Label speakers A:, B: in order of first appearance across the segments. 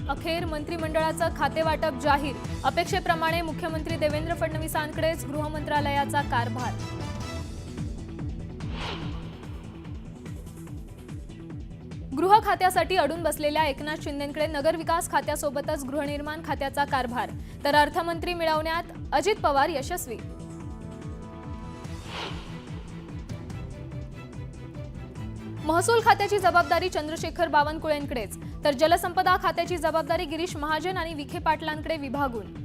A: अखेर मंत्रिमंडळाचं खातेवाटप जाहीर। अपेक्षेप्रमाणे मुख्यमंत्री देवेंद्र फडणवीसांकडेच गृहमंत्रालयाचा कारभार। गृह खात्यासाठी अडून बसलेल्या एकनाथ शिंदेंकडे नगरविकास खात्यासोबतच गृहनिर्माण खात्याचा कारभार, तर अर्थमंत्री मिळवण्यात अजित पवार यशस्वी। महसूल खात्याची जबाबदारी चंद्रशेखर बावनकुळेंकडेच, तर जलसंपदा खात्याची जबाबदारी गिरीश महाजन आणि विखे पाटलांकडे विभागून।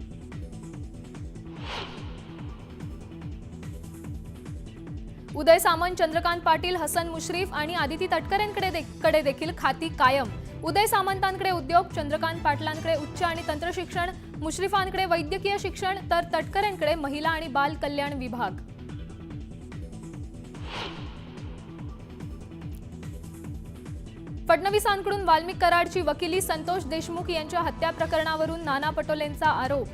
A: उदय सामंत, चंद्रकांत पाटील, हसन मुश्रीफ आणि आदिती तटकरेंकडे देखील खाती कायम। उदय सामंतांकडे उद्योग, चंद्रकांत पाटलांकडे उच्च आणि तंत्र शिक्षण, मुश्रीफांकडे वैद्यकीय शिक्षण, तर तटकरेंकडे महिला आणि बाल कल्याण विभाग। फडणवीसांकडून वाल्मिक कराडची वकिली, संतोष देशमुख यांच्या हत्या प्रकरणावरून नाना पटोलेंचा आरोप।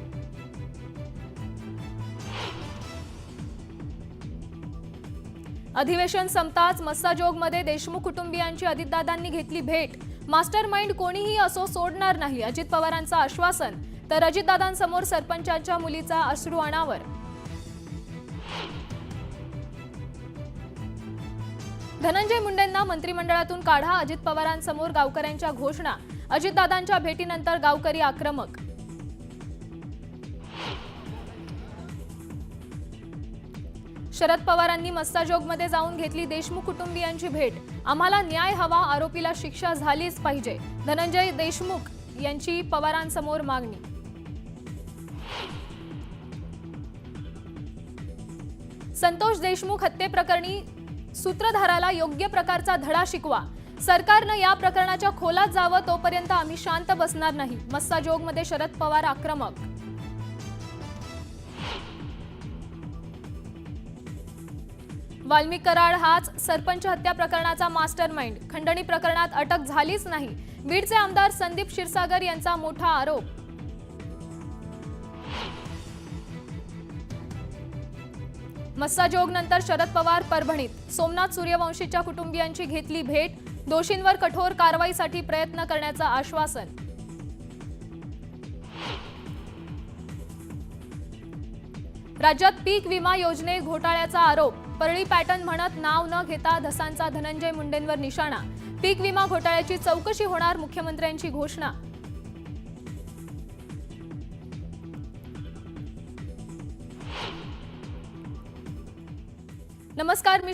A: अधिवेशन संपताच मस्साजोगमध्ये देशमुख कुटुंबियांची अजितदादांनी घेतली भेट। मास्टर माइंड कोणीही असो सोडणार नाही, अजित पवारांचं आश्वासन, तर अजितदादांसमोर सरपंचाच्या मुलीचा अश्रू अनावर। धनंजय मुंडेंना मंत्रिमंडळातून काढा, अजित पवारांसमोर गावकऱ्यांच्या घोषणा। अजितदादांच्या भेटीनंतर गावकरी आक्रमक। शरद पवारांनी मस्साजोगमध्ये जाऊन घेतली देशमुख कुटुंबियांची भेट। आम्हाला न्याय हवा, आरोपीला शिक्षा झालीच पाहिजे, धनंजय देशमुख यांची पवारांसमोर मागणी। संतोष देशमुख हत्येप्रकरणी सूत्रधाराला योग्य प्रकारचा धडा शिकवा। सरकारनं या प्रकरणाच्या खोलात जावं, तोपर्यंत आम्ही शांत बसणार नाही, मस्साजोगमध्ये शरद पवार आक्रमक। वाल्मिक कराड हाच सरपंच हत्या प्रकरणाचा मास्टर माइंड, खंडणी प्रकरणात अटक झालीच नाही, बीडचे आमदार संदीप क्षीरसागर यांचा मोठा आरोप। मस्साजोग नंतर शरद पवार परभणीत, सोमनाथ सूर्यवंशीच्या कुटुंबियांची घेतली भेट, दोषींवर कठोर कारवाईसाठी प्रयत्न करण्याचं आश्वासन। राज्यात पीक विमा योजने घोटाळ्याचा आरोप, परळी पॅटर्न म्हणत नाव न घेता धसांचा धनंजय मुंडेंवर निशाणा। पीक विमा घोटाळ्याची चौकशी होणार, मुख्यमंत्र्यांची घोषणा। नमस्कार, मी